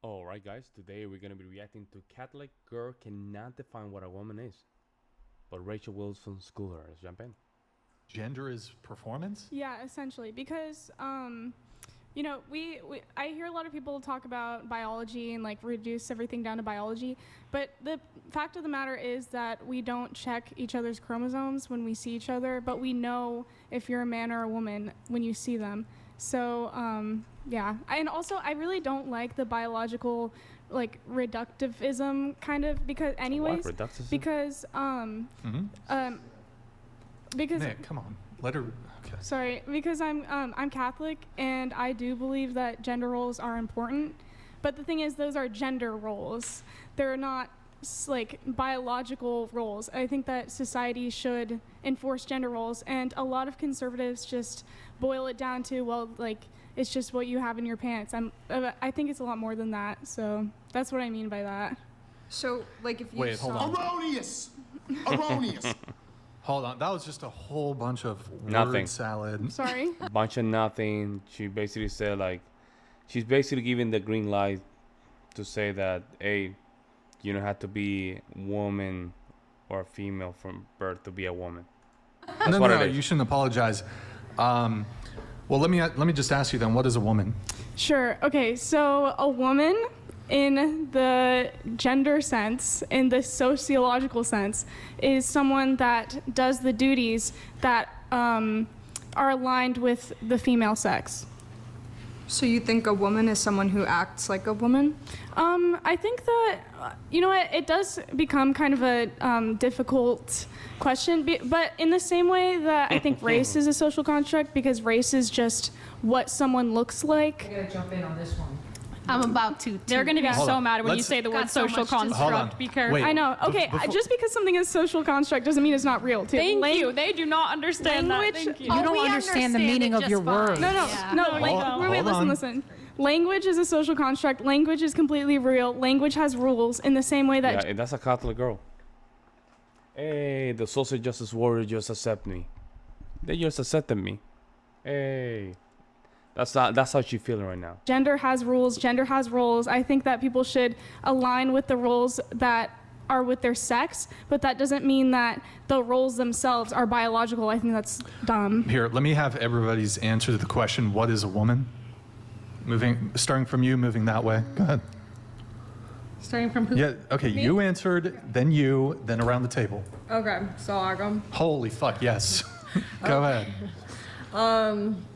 All right, guys. Today we're gonna be reacting to Catholic girl cannot define what a woman is, but Rachel Wilson school her. Let's jump in. Gender is performance? Yeah, essentially, because I hear a lot of people talk about biology and like reduce everything down to biology, but the fact of the matter is that we don't check each other's chromosomes when we see each other, but we know if you're a man or a woman when you see them. So yeah, and also I really don't like the biological like reductivism kind of because anyways What? Reductism? because because Nick, come on. Let her. Okay. sorry, because I'm Catholic and I do believe that gender roles are important, but the thing is those are gender roles. They're not like biological roles. I think that society should enforce gender roles, and a lot of conservatives just boil it down to, well, like it's just what you have in your pants. I think it's a lot more than that. So that's what I mean by that. So, like, if you Wait, hold on. Erroneous! Erroneous! Hold on. That was just a whole bunch of Nothing. word salad. Sorry. Bunch of nothing. She basically said like, she's basically giving the green light to say that, hey, you don't have to be woman or female from birth to be a woman. That's what it is. You shouldn't apologize. Well, let me just ask you then. What is a woman? Sure. Okay. So a woman, in the gender sense, in the sociological sense, is someone that does the duties that are aligned with the female sex. So you think a woman is someone who acts like a woman? I think that, it does become kind of a difficult question, but in the same way that I think race is a social construct, because race is just what someone looks like. I gotta jump in on this one. I'm about to. They're going to be Hold so on. mad when you Let's- say the word Got so social much to say. Hold on. construct. Be careful. Wait. I know. Okay, Before- just because something is social construct doesn't mean it's not real, too. Thank you. They do not understand Language- that. Thank you. You don't we understand the understand meaning it of just your fine. words. No, Yeah. no, No, wait, hold on. listen. Language is a social construct. Language is completely real. Language has rules in the same way that Yeah, that's a Catholic girl. Hey, the social justice warrior just accept me. They just accepted me. Hey, that's how she feeling right now. gender has rules. Gender has roles. I think that people should align with the roles that are with their sex, but that doesn't mean that the roles themselves are biological. I think that's dumb. Here, let me have everybody's answer to the question, what is a woman? Starting from you, moving that way. Go ahead. Starting from who? Yeah, okay, you answered, then you, then around the table. Okay, so I go. Holy fuck, yes. Go ahead.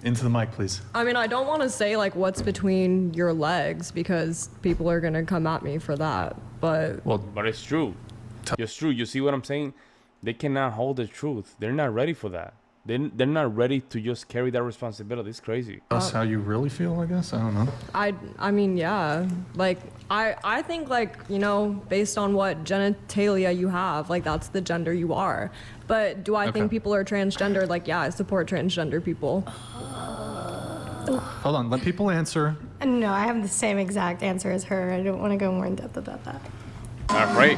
Into the mic, please. I mean, I don't want to say like what's between your legs because people are gonna come at me for that. But But it's true. It's true. You see what I'm saying? They cannot hold the truth. They're not ready for that. They're not ready to just carry that responsibility. It's crazy. That's how you really feel, I guess. I don't know. I mean, yeah. Like I think like, you know, based on what genitalia you have, like that's the gender you are. But do I Okay. think people are transgender? Like, yeah, I support transgender people. Hold on, let people answer. No, I have the same exact answer as her. I don't want to go more in depth about that. All right.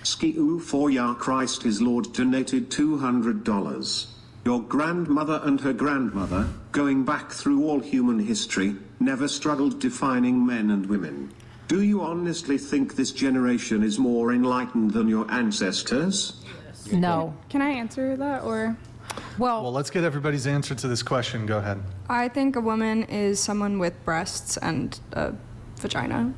Ski-oo for Ya Christ his Lord donated $200. Your grandmother and her grandmother, going back through all human history, never struggled defining men and women. Do you honestly think this generation is more enlightened than your ancestors? No. Can I answer that or? Well, let's get everybody's answer to this question. Go ahead. I think a woman is someone with breasts and a vagina.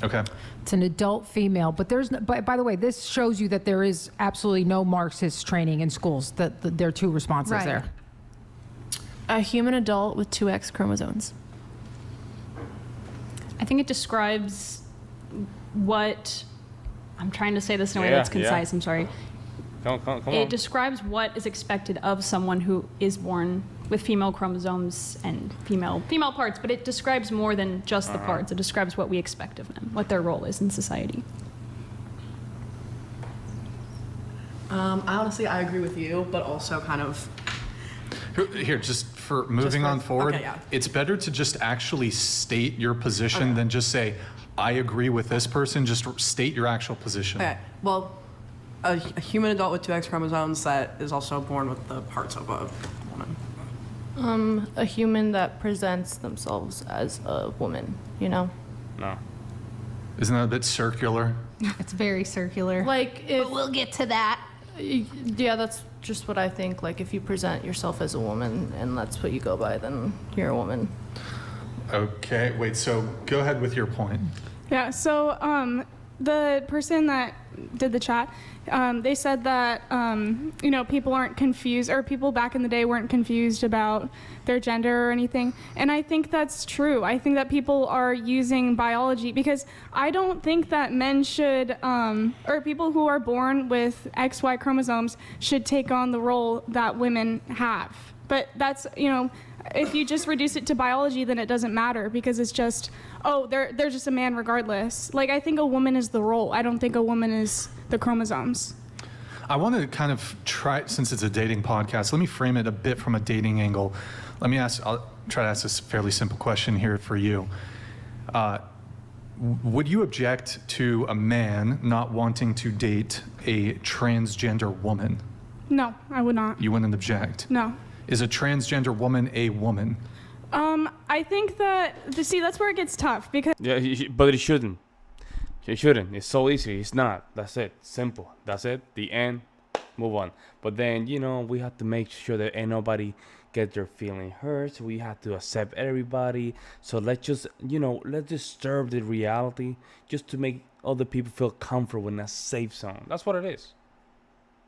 Okay. It's an adult female, but there's. By the way, this shows you that there is absolutely no Marxist training in schools. That there are two responses Right. there. A human adult with two X chromosomes. I think it describes what. I'm trying to say this in a way Yeah, that's concise. yeah. I'm sorry. Come It on. describes what is expected of someone who is born with female chromosomes and female parts, but it describes more than just the parts. It describes what we expect of them, what their role is in society. I agree with you, but also kind of. Here, just for moving on forward, okay, yeah. it's better to just actually state your position than just say, I agree with this person. Just state your actual position. Okay, well, a human adult with two X chromosomes that is also born with the parts of a woman. A human that presents themselves as a woman, you know? No. Isn't that a bit circular? It's very circular. Like, if, we'll get to that. yeah, that's just what I think. Like, if you present yourself as a woman and that's what you go by, then you're a woman. Okay, wait, so go ahead with your point. Yeah, so the person that did the chat, they said that, people aren't confused, or people back in the day weren't confused about their gender or anything. And I think that's true. I think that people are using biology, because I don't think that men should, or people who are born with XY chromosomes should take on the role that women have. But that's, if you just reduce it to biology, then it doesn't matter, because it's just, they're just a man regardless. Like, I think a woman is the role. I don't think a woman is the chromosomes. I want to kind of try, since it's a dating podcast, let me frame it a bit from a dating angle. I'll try to ask this fairly simple question here for you. Would you object to a man not wanting to date a transgender woman? No, I would not. You wouldn't object? No. Is a transgender woman a woman? I think that, that's where it gets tough, because Yeah, but it shouldn't. It shouldn't. It's so easy. It's not. That's it. Simple. That's it. The end. Move on. But then, we have to make sure that ain't nobody get their feeling hurt. We have to accept everybody. So let's just, let's disturb the reality just to make other people feel comfortable in a safe zone. That's what it is.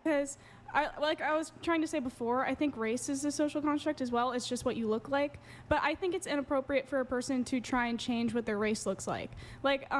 because I was trying to say before, I think race is a social construct as well. It's just what you look like. But I think it's inappropriate for a person to try and change what their race looks like. Like,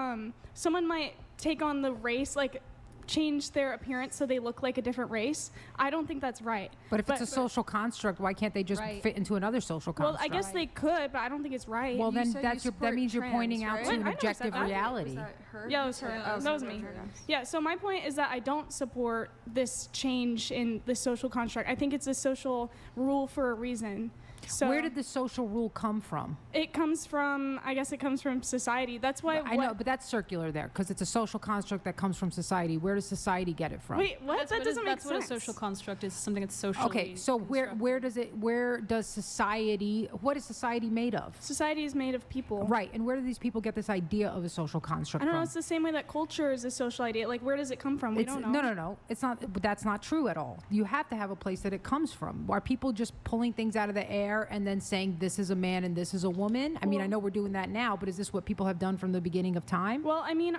someone might take on the race, like, change their appearance so they look like a different race. I don't think that's right. But if it's a social construct, why can't they just fit into another social construct? Well, I guess they could, but I don't think it's right. Well, then that means you're pointing out to an objective reality. Was that her? Yeah, it was her. That was me. Yeah, so my point is that I don't support this change in the social construct. I think it's a social rule for a reason. So where did the social rule come from? It comes from, I guess it comes from society. That's why I know, but that's circular there, because it's a social construct that comes from society. Where does society get it from? Wait, what? That doesn't make sense. That's what a social construct is, something that's socially Okay, so where does society, what is society made of? Society is made of people. Right, and where do these people get this idea of a social construct I don't from? know, it's the same way that culture is a social idea. Like, where does it come from? We don't know. No, it's not, but that's not true at all. You have to have a place that it comes from. Are people just pulling things out of the air and then saying this is a man and this is a woman? I mean, I know we're doing that now, but is this what people have done from the beginning of time? Well, I mean,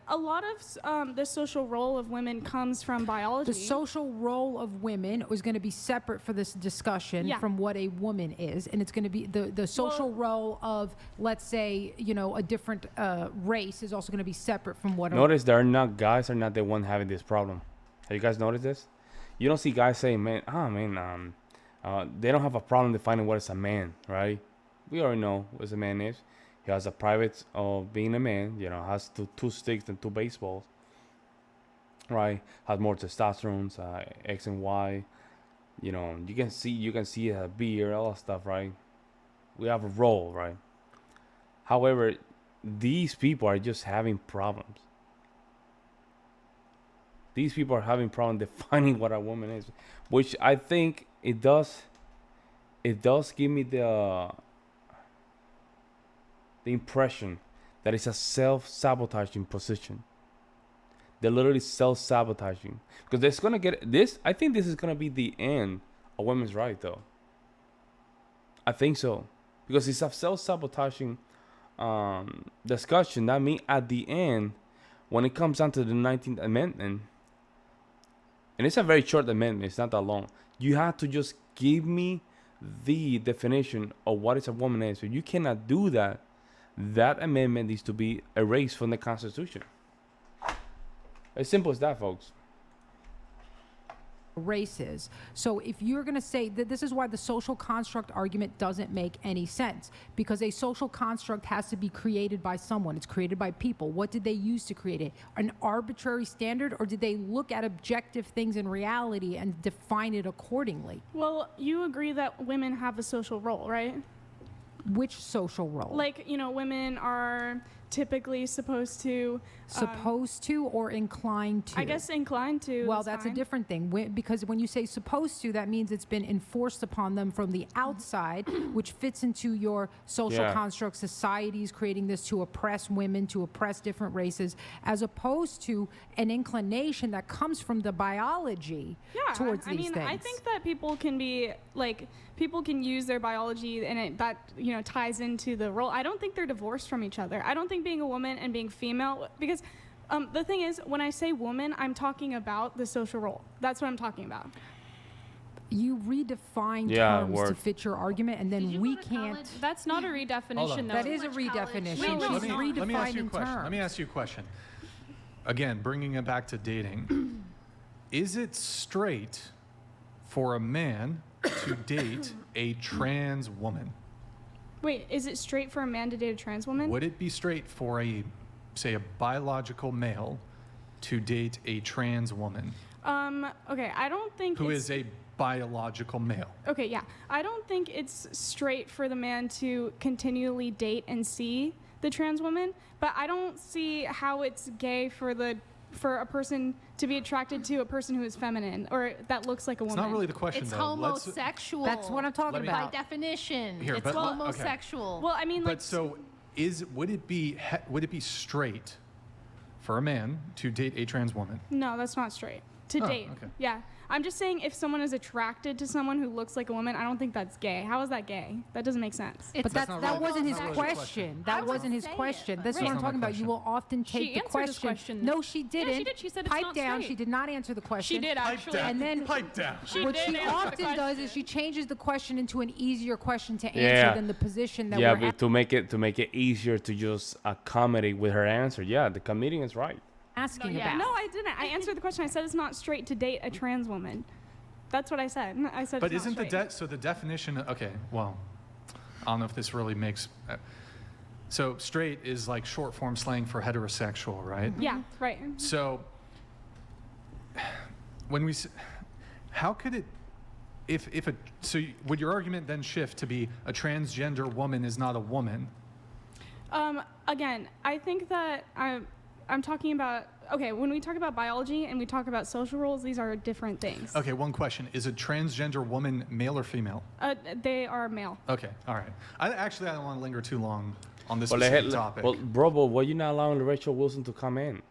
a lot of the social role of women comes from biology. The social role of women is going to be separate for this discussion from what a woman is, and it's going to be the social role of, let's say, a different race is also going to be separate from what. Notice guys are not the one having this problem. Have you guys noticed this? You don't see guys saying, they don't have a problem defining what is a man, right? We already know what a man is. He has a private of being a man, has two sticks and two baseballs, right? Has more testosterone, X and Y. You can see a beard, all that stuff, right? We have a role, right? However, these people are just having problems. These people are having problems defining what a woman is, which I think it does give me the impression that it's a self-sabotaging position. They're literally self-sabotaging, because it's gonna get this. I think this is gonna be the end of women's right, though. I think so, because it's a self-sabotaging discussion. That means at the end, when it comes down to the 19th Amendment, and it's a very short amendment, it's not that long, you have to just give me the definition of what is a woman is. So you cannot do that. That amendment needs to be erased from the Constitution. As simple as that, folks. Races. So if you're going to say that, this is why the social construct argument doesn't make any sense, because a social construct has to be created by someone. It's created by people. What did they use to create it? An arbitrary standard, or did they look at objective things in reality and define it accordingly? Well, you agree that women have a social role, right? Which social role? Like, women are typically supposed to. Supposed to or inclined to? I guess inclined to. Well, is that's fine. a different thing. Because when you say supposed to, that means it's been enforced upon them from the outside, which fits into your social construct. Societies creating this to oppress women, to oppress different races, as opposed to an inclination that comes from the biology towards these things. I think that people can be like, people can use their biology and that ties into the role. I don't think they're divorced from each other. I don't think being a woman and being female, because the thing is, when I say woman, I'm talking about the social role. That's what I'm talking about. You redefine terms to fit your argument, and then we can't. That's not a redefinition, though. That is a redefinition. No, She's Let me ask you a redefining question. terms. Let me ask you a question. Again, bringing it back to dating. Is it straight for a man to date a trans woman? Wait, is it straight for a man to date a trans woman? Would it be straight for a biological male to date a trans woman Okay, I don't think who it's, is a biological male? Okay, yeah. I don't think it's straight for the man to continually date and see the trans woman, but I don't see how it's gay for a person to be attracted to a person who is feminine or that looks like a woman. It's not really the question, It's though. homosexual. That's what I'm talking me- by about. definition. Here, it's but- okay. homosexual. Well, I mean, like, But so, would it be straight for a man to date a trans woman? no, that's not straight. To Oh, date. okay. Yeah. I'm just saying if someone is attracted to someone who looks like a woman, I don't think that's gay. How is that gay? That doesn't make sense. But That's not really- wasn't his that's not really the question. I That would wasn't his say it, question. but- That's what Right. I'm That's not talking my about. You question. will often She take the answered this question. No, she didn't. she did. She said it's Pipe not down. straight. She did not answer the question. She did, actually. And then Pipe down. She what did she answer the often does question. is she changes the question into an easier question to answer Yeah. than the position that Yeah, we're but to make it easier to just accommodate with her answer. Yeah, the comedian is right. asking No, yeah. about. No, I didn't. I answered the question. I said it's not straight to date a trans woman. That's what I said. I said But it's not isn't straight. so the definition? Okay, well, I don't know if this really makes. So straight is like short form slang for heterosexual, right? Yeah, right. So when how could it, would your argument then shift to be a transgender woman is not a woman? Again, I think that I'm talking about, okay, when we talk about biology and we talk about social roles, these are different things. Okay, one question: is a transgender woman male or female? They are male. Okay, all right. I don't want to linger too long on this Well, specific topic. well, bro, why you not allowing Rachel Wilson to come in?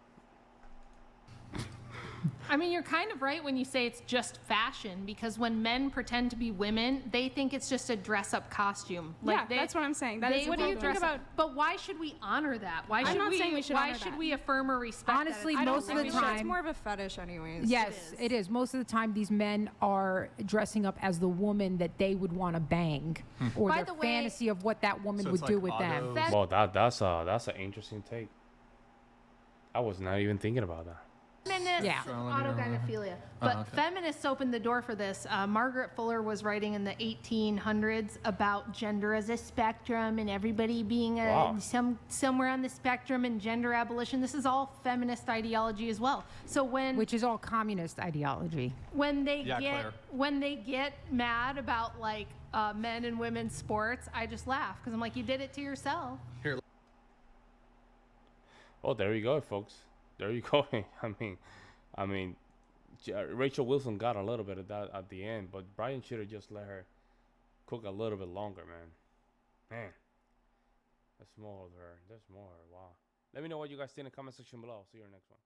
I mean, you're kind of right when you say it's just fashion, because when men pretend to be women, they think it's just a dress-up costume. Yeah, that's what I'm saying. That is They what will do you think dress about? up. But why should we honor that? Why I'm should not we? saying we should why honor should that. we affirm or respect? Honestly, that? I don't most of think the we should. time, It's more of a fetish, anyways. yes, it is. Most of the time, these men are dressing up as the woman that they would want to bang, or By their the way- fantasy of what that woman So would it's do like with them. autos. Well, that's an interesting take. I was not even thinking about that. Feminists, Yeah. autogynephilia. But okay. feminists opened the door for this. Margaret Fuller was writing in the 1800s about gender as a spectrum and everybody being Wow. somewhere on the spectrum and gender abolition. This is all feminist ideology as well. So Which is all communist ideology. when they Yeah, get Claire. when they get mad about like men and women's sports, I just laugh because I'm like, you did it to yourself. Oh, there you go, folks. There you go. I mean, Rachel Wilson got a little bit of that at the end, but Brian should have just let her cook a little bit longer, man. That's more of her. That's more of her. Wow. Let me know what you guys think in the comment section below. See you in the next one.